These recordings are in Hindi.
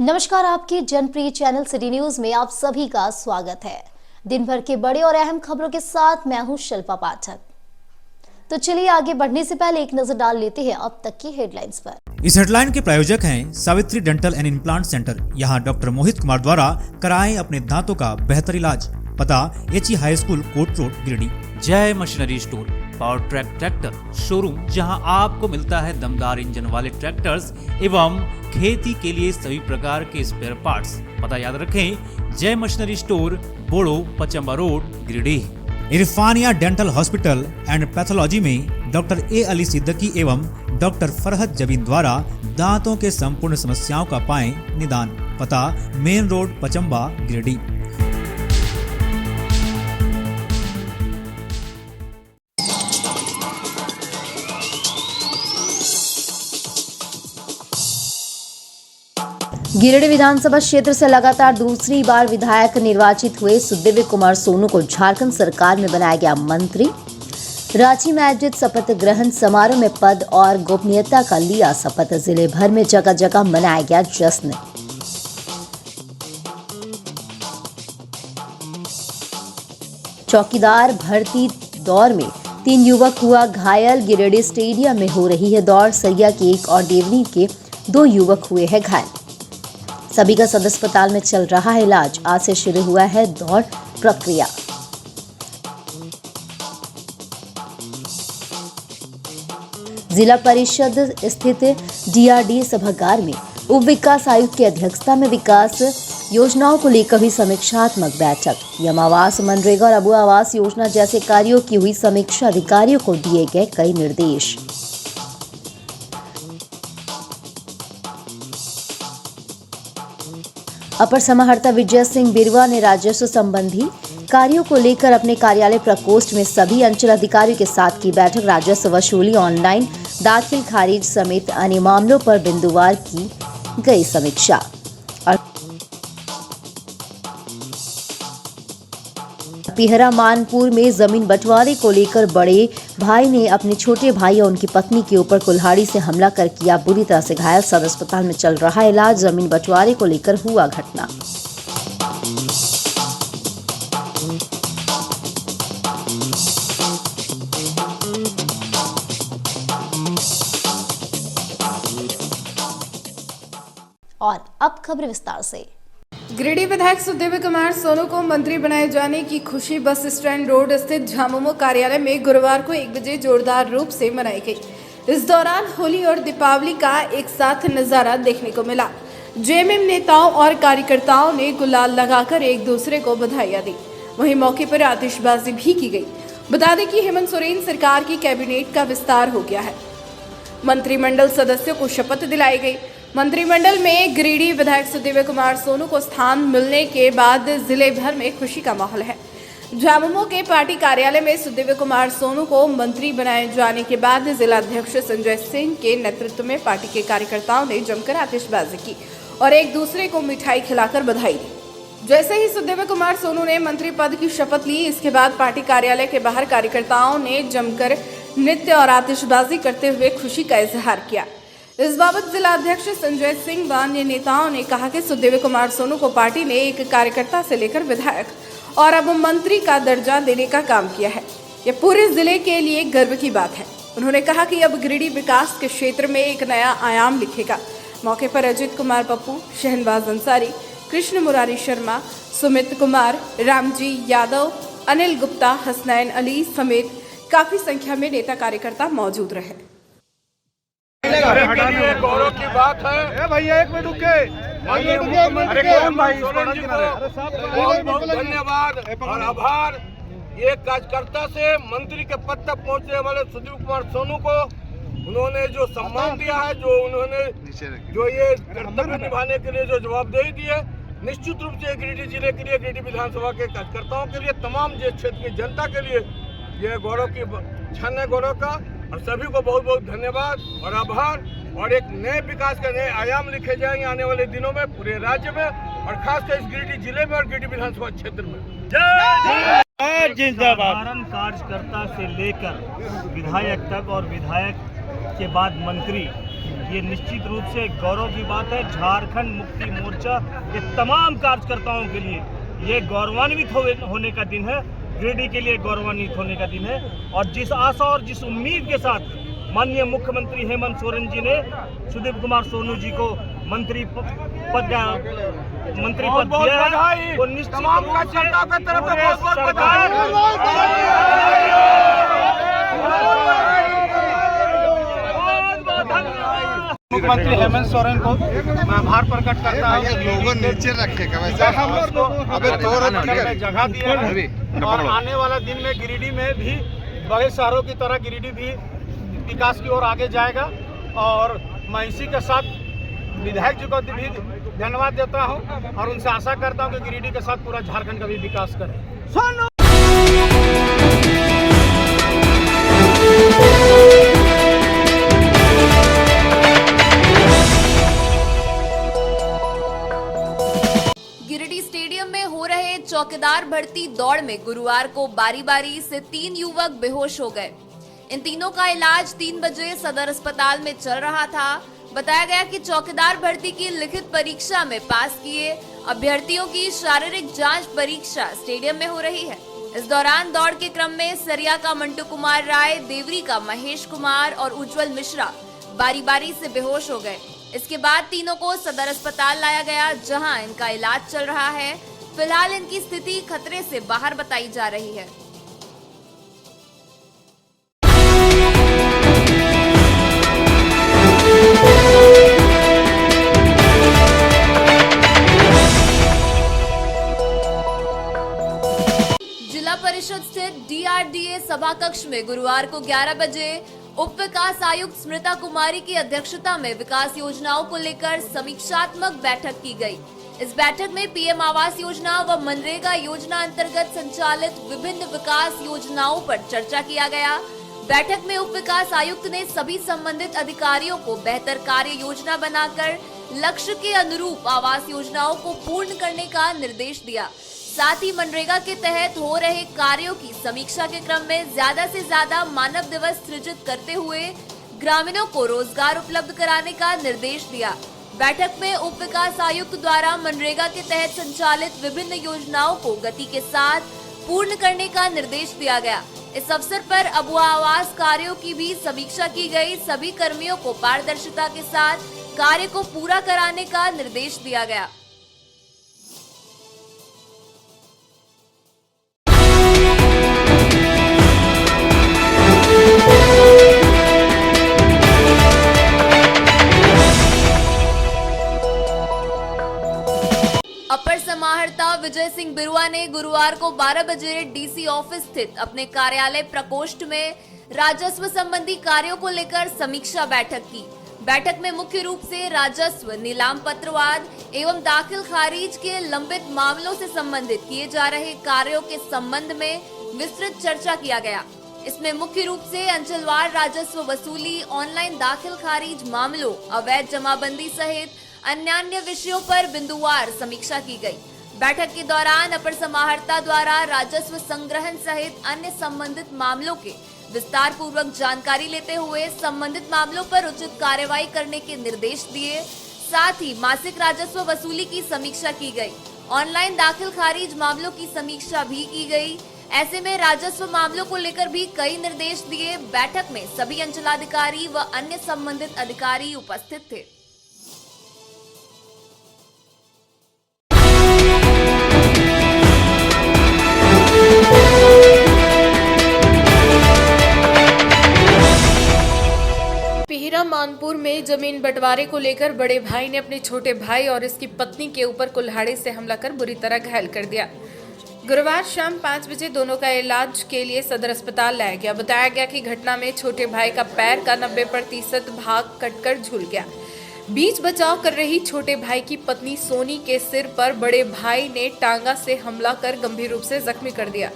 नमस्कार, आपके जनप्रिय चैनल सिटी न्यूज में आप सभी का स्वागत है। दिन भर के बड़े और अहम खबरों के साथ मैं हूं शिल्पा पाठक। तो चलिए आगे बढ़ने से पहले एक नजर डाल लेते हैं अब तक की हेडलाइंस पर। इस हेडलाइन के प्रायोजक हैं Savitri dental and implant centre. यहाँ डॉक्टर मोहित कुमार द्वारा कराएं अपने दांतों का बेहतर इलाज। पता HE high school court road Giridih. Jai machinery store power track tractor showroom, जहां आपको मिलता है दमदार इंजन वाले ट्रैक्टर्स एवं खेती के लिए सभी प्रकार के स्पेयर पार्ट्स। पता याद रखें, Jai machinery store, Bodo, Pachamba road, Giridih. Irfania dental hospital and pathology में डॉक्टर ए अली सिद्दीकी एवं डॉक्टर फरहत जबीन द्वारा दांतों के संपूर्ण समस्याओं का पाएं निदान। पता मेन रोड, पचम्बा, गिरिडीह। गिरिडीह विधानसभा क्षेत्र से लगातार दूसरी बार विधायक निर्वाचित हुए सुदेव कुमार सोनू को झारखंड सरकार में बनाया गया मंत्री। रांची में आयोजित शपथ ग्रहण समारोह में पद और गोपनीयता का लिया शपथ। जिले भर में जगह जगह मनाया गया जश्न। चौकीदार भर्ती दौड़ में 3 युवक हुआ घायल। गिरिडीह स्टेडियम में हो रही है दौड़। सरिया के 1 और देवनी के 2 युवक हुए हैं घायल। सभी का सदर अस्पताल में चल रहा है इलाज। आज से शुरू हुआ है दौड़ प्रक्रिया। जिला परिषद स्थित डीआरडी सभागार में उप विकास आयुक्त की अध्यक्षता में विकास योजनाओं को लेकर हुई समीक्षात्मक बैठक। यम आवास, मनरेगा और अबू आवास योजना जैसे कार्यों की हुई समीक्षा। अधिकारियों को दिए गए कई निर्देश। अपर समाहर्ता विजय सिंह बिरवा ने राजस्व संबंधी कार्यों को लेकर अपने कार्यालय प्रकोष्ठ में सभी अंचल अधिकारियों के साथ की बैठक। राजस्व वसूली, ऑनलाइन दाखिल खारिज समेत अन्य मामलों पर बिंदुवार की गई समीक्षा। पिहरा मानपुर में जमीन बंटवारे को लेकर बड़े भाई ने अपने छोटे भाई और उनकी पत्नी के ऊपर कुल्हाड़ी से हमला कर किया बुरी तरह से घायल। सदर अस्पताल में चल रहा इलाज। जमीन बंटवारे को लेकर हुआ घटना। और अब खबर विस्तार से। गिरिडीह विधायक सुदेव कुमार सोनू को मंत्री बनाए जाने की खुशी बस स्टैंड रोड स्थित झामुमो कार्यालय में गुरुवार को 1 बजे जोरदार रूप से मनाई गई। इस दौरान होली और दीपावली का एक साथ नजारा देखने को मिला। जेएमएम नेताओं और कार्यकर्ताओं ने गुलाल लगाकर एक दूसरे को बधाइयां दी। वहीं मौके पर आतिशबाजी भी की गई। बता दें कि हेमंत सोरेन सरकार की कैबिनेट का विस्तार हो गया है। मंत्रिमंडल सदस्यों को शपथ दिलाई गई। मंत्रिमंडल में गिरिडीह विधायक सुदेव कुमार सोनू को स्थान मिलने के बाद जिले भर में खुशी का माहौल है। झामुमो के पार्टी कार्यालय में सुदेव कुमार सोनू को मंत्री बनाए जाने के बाद जिला अध्यक्ष संजय सिंह के नेतृत्व में पार्टी के कार्यकर्ताओं ने जमकर आतिशबाजी की और एक दूसरे को मिठाई खिलाकर बधाई दी। जैसे ही सुदेव कुमार सोनू ने मंत्री पद की शपथ ली, इसके बाद पार्टी कार्यालय के बाहर कार्यकर्ताओं ने जमकर नृत्य और आतिशबाजी करते हुए खुशी का इजहार किया। इस बाबत जिला अध्यक्ष संजय सिंह व अन्य नेताओं ने कहा कि सुदेव कुमार सोनू को पार्टी ने एक कार्यकर्ता से लेकर विधायक और अब मंत्री का दर्जा देने का काम किया है। यह पूरे जिले के लिए गर्व की बात है। उन्होंने कहा कि अब गिरिडीह विकास के क्षेत्र में एक नया आयाम लिखेगा। मौके पर अजित कुमार पप्पू, शहनवाज अंसारी, कृष्ण मुरारी शर्मा, सुमित कुमार, रामजी यादव, अनिल गुप्ता, हसनैन अली समेत काफी संख्या में नेता कार्यकर्ता मौजूद रहे। गौरव की बात है भैया, एक मिनट रुके। बहुत बहुत धन्यवाद और आभार ये कार्यकर्ता से मंत्री के पद तक पहुंचने वाले सुदेव कुमार सोनू को उन्होंने जो सम्मान दिया है, जो उन्होंने जो ये कर्तव्य निभाने के लिए जो जवाबदेही दी है, निश्चित रूप से गिरिडीह जिले के लिए, गिरिडीह विधानसभा के कार्यकर्ताओं के लिए, तमाम क्षेत्र की जनता के लिए ये गौरव की क्षण है, गौरव का। और सभी को बहुत बहुत धन्यवाद और आभार। और एक नए विकास के नए आयाम लिखे जाएंगे आने वाले दिनों में पूरे राज्य में और खासकर इस गिरिडीह जिले में और गिरिडीह विधानसभा क्षेत्र में। जय जिंदाबाद। साधारण कार्यकर्ता से लेकर विधायक तक और विधायक के बाद मंत्री, ये निश्चित रूप से गौरव की बात है। झारखंड मुक्ति मोर्चा के तमाम कार्यकर्ताओं के लिए ये गौरवान्वित होने का दिन है, गिरिडीह के लिए गौरवान्वित होने का दिन है। और जिस आशा और जिस उम्मीद के साथ माननीय मुख्यमंत्री हेमंत सोरेन जी ने सुदीप कुमार सोनू जी को मंत्री पद दिया है, वो निश्चित रूप से मुख्यमंत्री हेमंत सोरेन को मैं आभार प्रकट करता हूँ। लोगों नीचे रखेगा वैसे हम उसको जगह दिया है और आने वाला दिन में गिरिडीह में भी बड़े शहरों की तरह गिरिडीह भी विकास की ओर आगे जाएगा। और मैं इसी के साथ विधायक जी को भी धन्यवाद देता हूं और उनसे आशा करता हूं कि गिरिडीह के साथ पूरा झारखंड का भी विकास करें। गिरिडीह स्टेडियम में हो रहे चौकीदार भर्ती दौड़ में गुरुवार को बारी बारी से 3 युवक बेहोश हो गए। इन तीनों का इलाज 3 बजे सदर अस्पताल में चल रहा था। बताया गया कि चौकीदार भर्ती की लिखित परीक्षा में पास किए अभ्यर्थियों की शारीरिक जांच परीक्षा स्टेडियम में हो रही है। इस दौरान दौड़ के क्रम में सरिया का मंटू कुमार राय, देवरी का महेश कुमार और उज्जवल मिश्रा बारी बारी से बेहोश हो गए। इसके बाद तीनों को सदर अस्पताल लाया गया, जहां इनका इलाज चल रहा है। फिलहाल इनकी स्थिति खतरे से बाहर बताई जा रही है। जिला परिषद स्थित DRDA सभा कक्ष में गुरुवार को 11 बजे उप विकास आयुक्त स्मृता कुमारी की अध्यक्षता में विकास योजनाओं को लेकर समीक्षात्मक बैठक की गई। इस बैठक में PM आवास योजना व मनरेगा योजना अंतर्गत संचालित विभिन्न विकास योजनाओं पर चर्चा किया गया। बैठक में उप विकास आयुक्त ने सभी संबंधित अधिकारियों को बेहतर कार्य योजना बनाकर लक्ष्य के अनुरूप आवास योजनाओं को पूर्ण करने का निर्देश दिया। साथ ही मनरेगा के तहत हो रहे कार्यों की समीक्षा के क्रम में ज्यादा से ज्यादा मानव दिवस सृजित करते हुए ग्रामीणों को रोजगार उपलब्ध कराने का निर्देश दिया। बैठक में उप विकास आयुक्त द्वारा मनरेगा के तहत संचालित विभिन्न योजनाओं को गति के साथ पूर्ण करने का निर्देश दिया गया। इस अवसर पर अबुआ आवास कार्यों की भी समीक्षा की गई। सभी कर्मियों को पारदर्शिता के साथ कार्य को पूरा कराने का निर्देश दिया गया। अपर समाहर्ता विजय सिंह बिरुआ ने गुरुवार को 12 बजे DC ऑफिस स्थित अपने कार्यालय प्रकोष्ठ में राजस्व संबंधी कार्यों को लेकर समीक्षा बैठक की। बैठक में मुख्य रूप से राजस्व, नीलाम पत्रवाद एवं दाखिल खारिज के लंबित मामलों से संबंधित किए जा रहे कार्यों के संबंध में विस्तृत चर्चा किया गया। इसमें मुख्य रूप से अंचलवार राजस्व वसूली, ऑनलाइन दाखिल खारिज मामलों, अवैध जमाबंदी सहित अन्य विषयों पर बिंदुवार समीक्षा की गई। बैठक के दौरान अपर समाहर्ता द्वारा राजस्व संग्रहण सहित अन्य संबंधित मामलों के विस्तार पूर्वक जानकारी लेते हुए संबंधित मामलों पर उचित कार्रवाई करने के निर्देश दिए। साथ ही मासिक राजस्व वसूली की समीक्षा की गई। ऑनलाइन दाखिल खारिज मामलों की समीक्षा भी की गई। ऐसे में राजस्व मामलों को लेकर भी कई निर्देश दिए। बैठक में सभी अंचलाधिकारी व अन्य संबंधित अधिकारी उपस्थित थे। मानपुर में जमीन बंटवारे को लेकर बड़े भाई ने अपने छोटे भाई और इसकी पत्नी के ऊपर कुल्हाड़ी से हमला कर बुरी तरह घायल कर दिया। गुरुवार शाम 5 बजे दोनों का इलाज के लिए सदर अस्पताल लाया गया। बताया गया कि घटना में छोटे भाई का पैर का 90% भाग कटकर झूल गया। बीच बचाव कर रही छोटे भाई की पत्नी सोनी के सिर पर बड़े भाई ने टांगा से हमला कर गंभीर रूप से जख्मी कर दिया।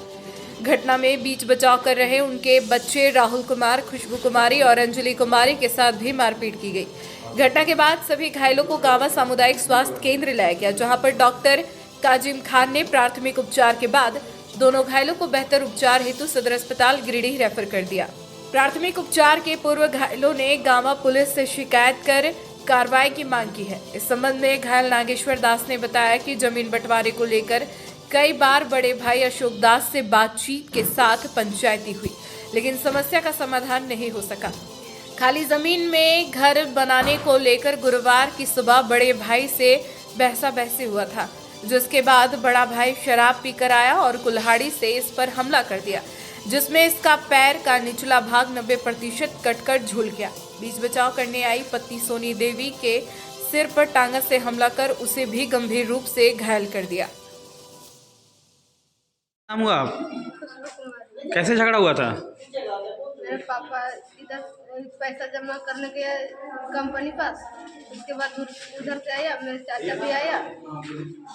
घटना में बीच बचाव कर रहे उनके बच्चे राहुल कुमार, खुशबू कुमारी और अंजलि कुमारी के साथ भी मारपीट की गई। घटना के बाद सभी घायलों को गावा सामुदायिक स्वास्थ्य केंद्र लाया गया, जहां पर डॉक्टर काजिम खान ने प्राथमिक उपचार के बाद दोनों घायलों को बेहतर उपचार हेतु सदर अस्पताल गिरिडीह रेफर कर दिया। प्राथमिक उपचार के पूर्व घायलों ने गांवा पुलिस से शिकायत कर कार्रवाई की मांग की है। इस संबंध में घायल नागेश्वर दास ने बताया कि जमीन बंटवारे को लेकर कई बार बड़े भाई अशोक दास से बातचीत के साथ पंचायती हुई, लेकिन समस्या का समाधान नहीं हो सका। खाली जमीन में घर बनाने को लेकर गुरुवार की सुबह बड़े भाई से बहसा बहसी हुआ था, जिसके बाद बड़ा भाई शराब पीकर आया और कुल्हाड़ी से इस पर हमला कर दिया, जिसमें इसका पैर का निचला भाग 90% कटकर झूल गया। बीच बचाव करने आई पत्नी सोनी देवी के सिर पर टांगा से हमला कर उसे भी गंभीर रूप से घायल कर दिया। नाम हुआ आप? कैसे झगड़ा हुआ था? मेरे पापा इधर पैसा जमा करने के कंपनी पास, उसके बाद उधर से आया, मेरे चाचा भी आया।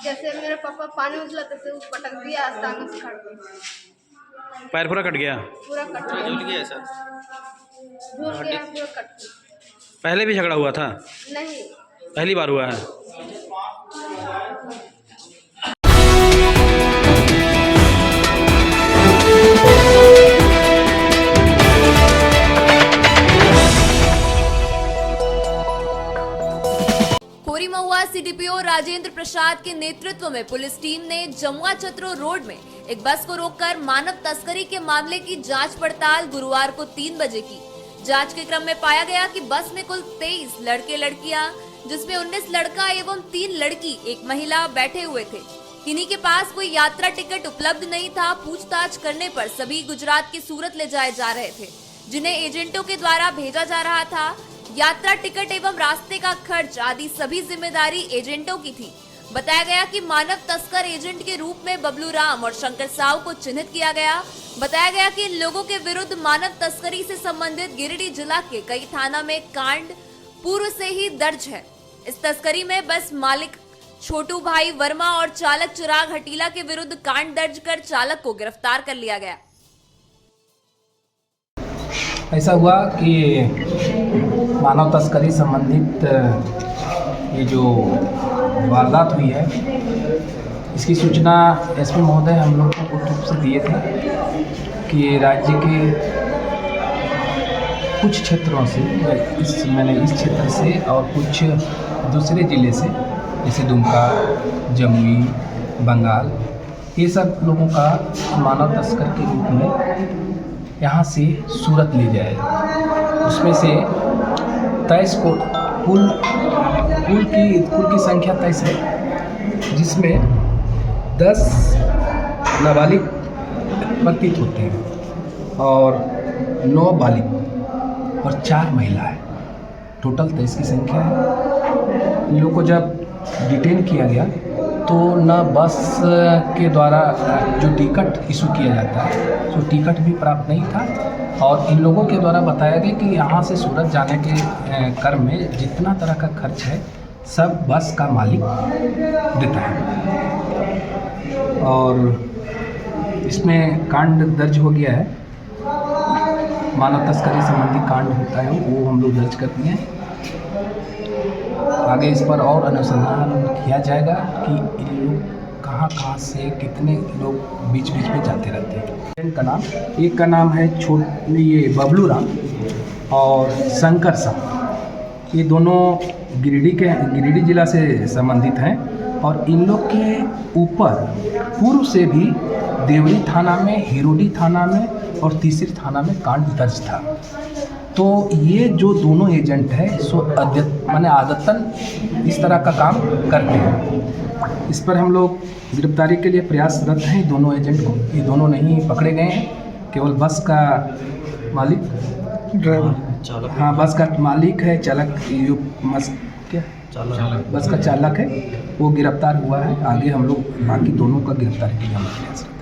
जैसे मेरे पापा पानी उछला तैसे उस पटक दिया, टांग से काट दिया। पैर पूरा कट गया? पूरा कट गया। झूल गया सर? झूल गया, पूरा कट गया। पहले भी झगड़ा हुआ था? नहीं, पहली बार हुआ है। महुआ सीडीपीओ राजेंद्र प्रसाद के नेतृत्व में पुलिस टीम ने जमुआ चतरो रोड में एक बस को रोककर मानव तस्करी के मामले की जांच पड़ताल गुरुवार को 3 बजे की। जांच के क्रम में पाया गया कि बस में कुल 23 लड़के लड़कियां, जिसमें 19 लड़का एवं 3 लड़की एक महिला बैठे हुए थे। किन्हीं के पास कोई यात्रा टिकट उपलब्ध नहीं था। पूछताछ करने पर सभी गुजरात के सूरत ले जाए जा रहे थे, जिन्हें एजेंटों के द्वारा भेजा जा रहा था। यात्रा टिकट एवं रास्ते का खर्च आदि सभी जिम्मेदारी एजेंटों की थी। बताया गया कि मानव तस्कर एजेंट के रूप में बबलू राम और शंकर साव को चिन्हित किया गया। बताया गया कि इन लोगों के विरुद्ध मानव तस्करी से संबंधित गिरिडीह जिला के कई थाना में कांड पूर्व से ही दर्ज है। इस तस्करी में बस मालिक छोटू भाई वर्मा और चालक चिराग हटीला के विरुद्ध कांड दर्ज कर चालक को गिरफ्तार कर लिया गया। ऐसा हुआ कि मानव तस्करी संबंधित ये जो वारदात हुई है, इसकी सूचना एसपी महोदय हम लोग को गुप्त रूप से दिए थे कि राज्य के कुछ क्षेत्रों से इस क्षेत्र से और कुछ दूसरे ज़िले से, जैसे दुमका, जमुई, बंगाल, ये सब लोगों का मानव तस्कर के रूप में यहाँ से सूरत ले जाएगा। उसमें से 23 को कुल की संख्या 23 है, जिसमें 10 नाबालिग प्रतीत होते हैं और 9 बालिग और 4 महिला है। टोटल 23 की संख्या है। इन लोगों को जब डिटेन किया गया तो न बस के द्वारा जो टिकट इशू किया जाता है, तो टिकट भी प्राप्त नहीं था। और इन लोगों के द्वारा बताया गया कि यहाँ से सूरत जाने के क्रम में जितना तरह का खर्च है सब बस का मालिक देता है। और इसमें कांड दर्ज हो गया है, मानव तस्करी संबंधी कांड होता है वो हम लोग दर्ज कर दिए हैं। आगे इस पर और अनुसंधान किया जाएगा कि इन लोग कहाँ से कितने लोग बीच में जाते रहते हैं। इनका नाम, एक का नाम है ये बबलू राम और शंकर साव। ये दोनों गिरिडीह जिला से संबंधित हैं और इन लोग के ऊपर पूर्व से भी देवरी थाना में, हिरोडी थाना में और तीसरी थाना में कांड दर्ज था। तो ये जो दोनों एजेंट हैं सो आदतन इस तरह का काम करते हैं। इस पर हम लोग गिरफ्तारी के लिए प्रयासरत हैं दोनों एजेंट को। ये दोनों नहीं पकड़े गए हैं, केवल बस का मालिक, ड्राइवर, हाँ बस का मालिक है, चालक, बस का चालक है, वो गिरफ्तार हुआ है। आगे हम लोग बाकी दोनों का गिरफ्तारी के लिए हम प्रयास करते हैं।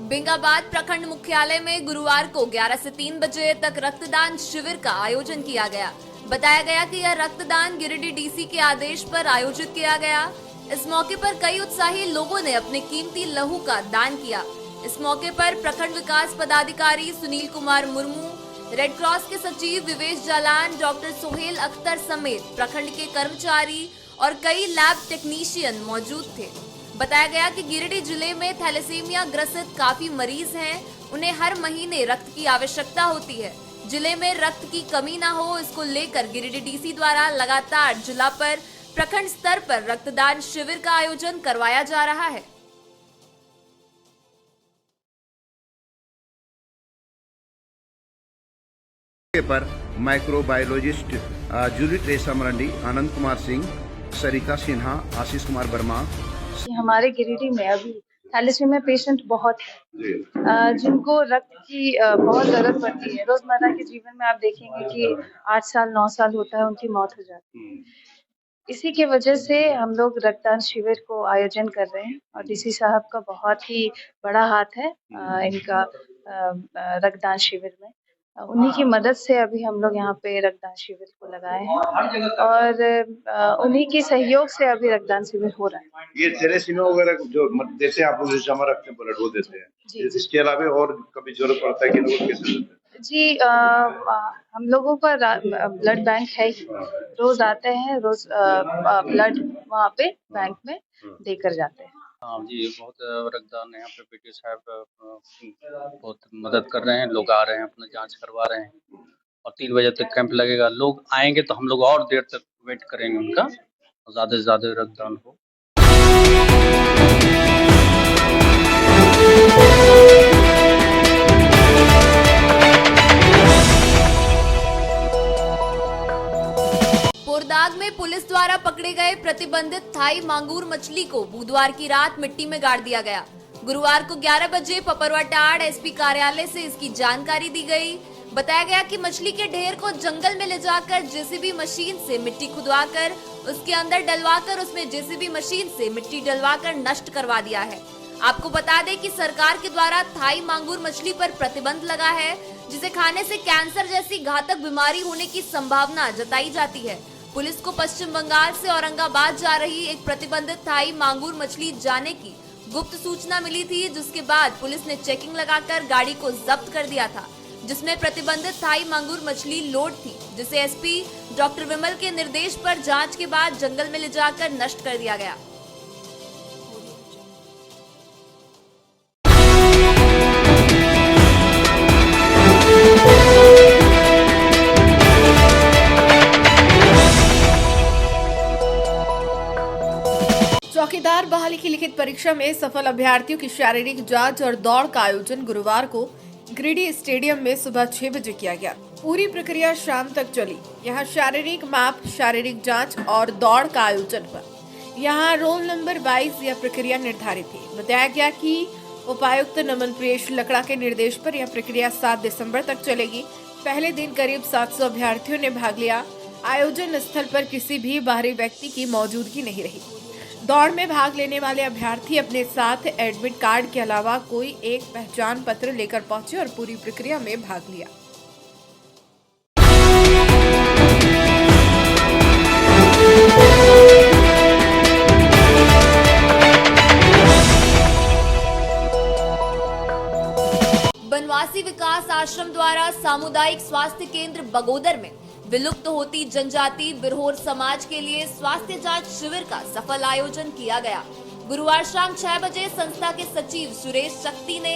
बेंगाबाद प्रखंड मुख्यालय में गुरुवार को 11 से 3 बजे तक रक्तदान शिविर का आयोजन किया गया। बताया गया कि यह रक्तदान गिरिडीह डीसी के आदेश पर आयोजित किया गया। इस मौके पर कई उत्साही लोगों ने अपने कीमती लहू का दान किया। इस मौके पर प्रखंड विकास पदाधिकारी सुनील कुमार मुर्मू, रेड क्रॉस के सचिव विवेश जालान, डॉक्टर सोहेल अख्तर समेत प्रखंड के कर्मचारी और कई लैब टेक्नीशियन मौजूद थे। बताया गया कि गिरिडीह जिले में थैलेसीमिया ग्रसित काफी मरीज हैं, उन्हें हर महीने रक्त की आवश्यकता होती है। जिले में रक्त की कमी न हो, इसको लेकर गिरिडीह डीसी द्वारा लगातार जिला पर प्रखंड स्तर पर रक्तदान शिविर का आयोजन करवाया जा रहा है। पर माइक्रोबायोलॉजिस्ट जूली ट्रेसा मरंडी, आनंद कुमार सिंह, सरिता सिन्हा, आशीष कुमार वर्मा। हमारे गिरिडीह में अभी थैलेसीमिया पेशेंट बहुत है, जिनको रक्त की बहुत जरूरत पड़ती है। रोजमर्रा के जीवन में आप देखेंगे कि 8 साल 9 साल होता है उनकी मौत हो जाती है। इसी के वजह से हम लोग रक्तदान शिविर को आयोजन कर रहे हैं और डीसी साहब का बहुत ही बड़ा हाथ है इनका रक्तदान शिविर में। उन्हीं की मदद से अभी हम लोग यहाँ पे रक्तदान शिविर को लगाए हैं और उन्हीं के सहयोग से अभी रक्तदान शिविर हो रहा है। ये थैलेसीमिया वगैरह जो जैसे आप लोग जमा रखते हैं ब्लड वो देते हैं, इसके अलावा और कभी जरूरत पड़ता है कि लोग कैसे देते हैं? जी हम लोगों का ब्लड बैंक है ही, रोज आते हैं, रोज ब्लड वहाँ पे बैंक में देकर जाते हैं। हाँ जी, बहुत रक्तदान यहाँ पे पीटी साहब बहुत मदद कर रहे हैं। लोग आ रहे हैं, अपना जांच करवा रहे हैं और 3 बजे तक कैंप लगेगा। लोग आएंगे तो हम लोग और देर तक वेट करेंगे उनका, ज़्यादा से ज़्यादा रक्तदान हो। पोरदाग में पुलिस द्वारा पकड़े गए प्रतिबंधित थाई मांगूर मछली को बुधवार की रात मिट्टी में गाड़ दिया गया। गुरुवार को 11 बजे पपरवाटाड़ एसपी कार्यालय से इसकी जानकारी दी गई। बताया गया कि मछली के ढेर को जंगल में ले जाकर जेसीबी मशीन से मिट्टी खुदवाकर उसके अंदर डलवाकर उसमें जेसीबी मशीन से मिट्टी डलवाकर नष्ट करवा दिया है। आपको बता दें कि सरकार के द्वारा थाई मांगूर मछली पर प्रतिबंध लगा है, जिसे खाने से कैंसर जैसी घातक बीमारी होने की संभावना जताई जाती है। पुलिस को पश्चिम बंगाल से औरंगाबाद जा रही एक प्रतिबंधित थाई मांगूर मछली जाने की गुप्त सूचना मिली थी, जिसके बाद पुलिस ने चेकिंग लगाकर गाड़ी को जब्त कर दिया था, जिसमें प्रतिबंधित थाई मांगूर मछली लोड थी, जिसे एसपी डॉक्टर विमल के निर्देश पर जांच के बाद जंगल में ले जाकर नष्ट कर दिया गया। चौकीदार बहाली की लिखित परीक्षा में सफल अभ्यर्थियों की शारीरिक जांच और दौड़ का आयोजन गुरुवार को गिरिडीह स्टेडियम में सुबह 6 बजे किया गया। पूरी प्रक्रिया शाम तक चली। यहां शारीरिक माप, शारीरिक जांच और दौड़ का आयोजन हुआ। यहां रोल नंबर 22 यह प्रक्रिया निर्धारित थी। बताया गया कि उपायुक्त नमन प्रियेश लकड़ा के निर्देश पर यह प्रक्रिया 7 दिसंबर तक चलेगी। पहले दिन करीब 700 अभ्यर्थियों ने भाग लिया। आयोजन स्थल पर किसी भी बाहरी व्यक्ति की मौजूदगी नहीं रही। दौड़ में भाग लेने वाले अभ्यर्थी अपने साथ एडमिट कार्ड के अलावा कोई एक पहचान पत्र लेकर पहुंचे और पूरी प्रक्रिया में भाग लिया। बनवासी विकास आश्रम द्वारा सामुदायिक स्वास्थ्य केंद्र बगोदर में विलुप्त होती जनजाति बिरहोर समाज के लिए स्वास्थ्य जांच शिविर का सफल आयोजन किया गया। गुरुवार शाम 6 बजे संस्था के सचिव सुरेश शक्ति ने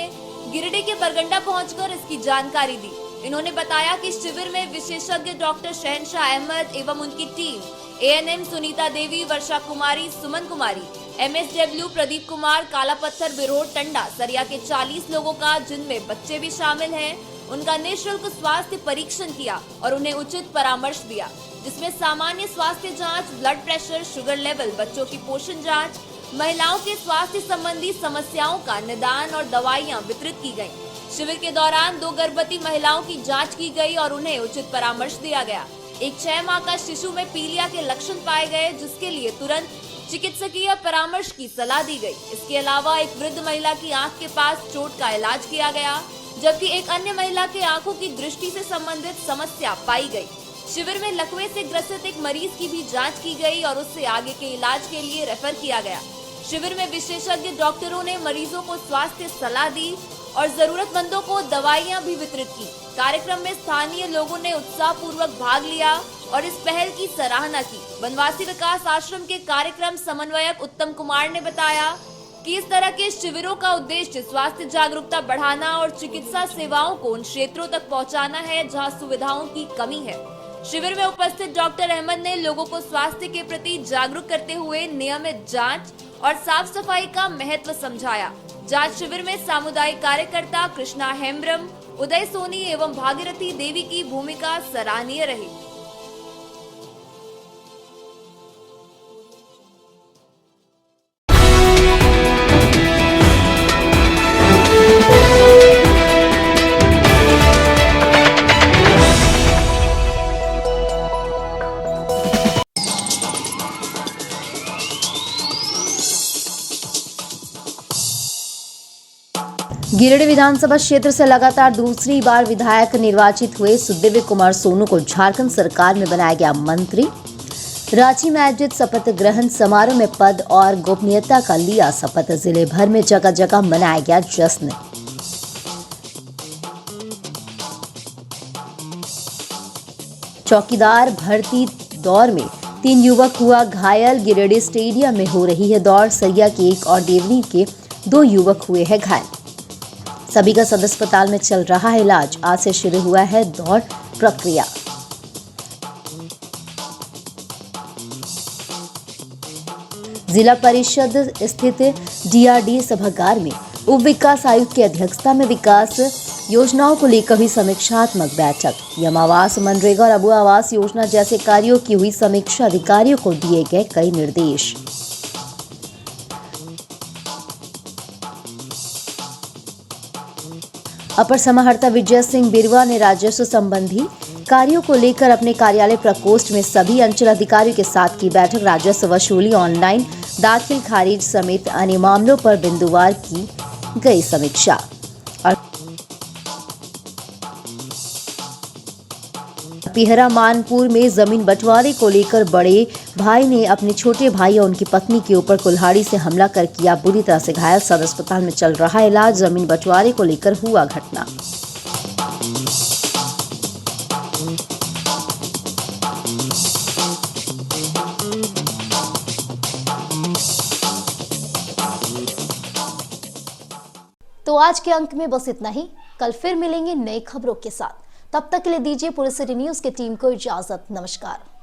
गिरिडीह के बरगंडा पहुंचकर इसकी जानकारी दी। इन्होंने बताया कि शिविर में विशेषज्ञ डॉक्टर शहनशाह अहमद एवं उनकी टीम, एएनएम सुनीता देवी, वर्षा कुमारी, सुमन कुमारी, एमएसडब्ल्यू प्रदीप कुमार, काला पत्थर बिरहोर टंडा सरिया के 40 लोगों का, जिनमें बच्चे भी शामिल हैं, उनका निःशुल्क स्वास्थ्य परीक्षण किया और उन्हें उचित परामर्श दिया, जिसमें सामान्य स्वास्थ्य जांच, ब्लड प्रेशर, शुगर लेवल, बच्चों की पोषण जांच, महिलाओं के स्वास्थ्य संबंधी समस्याओं का निदान और दवाइयां वितरित की गयी। शिविर के दौरान 2 गर्भवती महिलाओं की जांच की गई और उन्हें उचित परामर्श दिया गया। एक 6 माह का शिशु में पीलिया के लक्षण पाए गए, जिसके लिए तुरंत चिकित्सकीय परामर्श की सलाह दी गई। इसके अलावा एक वृद्ध महिला की आंख के पास चोट का इलाज किया गया, जबकि एक अन्य महिला के आंखों की दृष्टि से संबंधित समस्या पाई गई। शिविर में लकवे से ग्रसित एक मरीज की भी जांच की गई और उससे आगे के इलाज के लिए रेफर किया गया। शिविर में विशेषज्ञ डॉक्टरों ने मरीजों को स्वास्थ्य सलाह दी और जरूरतमंदों को दवाइयां भी वितरित की। कार्यक्रम में स्थानीय लोगों ने उत्साहपूर्वक भाग लिया और इस पहल की सराहना की। वनवासी विकास आश्रम के कार्यक्रम समन्वयक उत्तम कुमार ने बताया कि इस तरह के शिविरों का उद्देश्य स्वास्थ्य जागरूकता बढ़ाना और चिकित्सा सेवाओं को उन क्षेत्रों तक पहुंचाना है जहां सुविधाओं की कमी है। शिविर में उपस्थित डॉक्टर अहमद ने लोगों को स्वास्थ्य के प्रति जागरूक करते हुए नियमित जांच और साफ सफाई का महत्व समझाया। जांच शिविर में सामुदायिक कार्यकर्ता कृष्णा हेम्ब्रम, उदय सोनी एवं भागीरथी देवी की भूमिका सराहनीय रही। गिरिडीह विधानसभा क्षेत्र से लगातार दूसरी बार विधायक निर्वाचित हुए सुदेवी कुमार सोनू को झारखंड सरकार में बनाया गया मंत्री। रांची में आयोजित शपथ ग्रहण समारोह में पद और गोपनीयता का लिया शपथ। जिले भर में जगह जगह मनाया गया जश्न। चौकीदार भर्ती दौड़ में 3 युवक हुआ घायल। गिरिडीह स्टेडियम में हो रही है दौड़। सरिया के 1 और देवनी के 2 युवक हुए हैं घायल। सभी का सदर अस्पताल में चल रहा है इलाज। आज से शुरू हुआ है दौड़ प्रक्रिया। जिला परिषद स्थित DRD सभागार में उप विकास आयुक्त की अध्यक्षता में विकास योजनाओं को लेकर हुई समीक्षात्मक बैठक। यम आवास, मनरेगा और अबू आवास योजना जैसे कार्यों की हुई समीक्षा। अधिकारियों को दिए गए कई निर्देश। अपर समाहर्ता विजय सिंह बिरवा ने राजस्व संबंधी कार्यों को लेकर अपने कार्यालय प्रकोष्ठ में सभी अंचल अधिकारियों के साथ की बैठक। राजस्व वसूली, ऑनलाइन दाखिल खारिज समेत अन्य मामलों पर बिंदुवार की गई समीक्षा। पिहरा मानपुर में जमीन बंटवारे को लेकर बड़े भाई ने अपने छोटे भाई और उनकी पत्नी के ऊपर कुल्हाड़ी से हमला कर किया बुरी तरह से घायल। सदर अस्पताल में चल रहा इलाज। जमीन बंटवारे को लेकर हुआ घटना। तो आज के अंक में बस इतना ही। कल फिर मिलेंगे नई खबरों के साथ। तब तक के लिए दीजिए पूरे सिटी न्यूज की टीम को इजाजत। नमस्कार।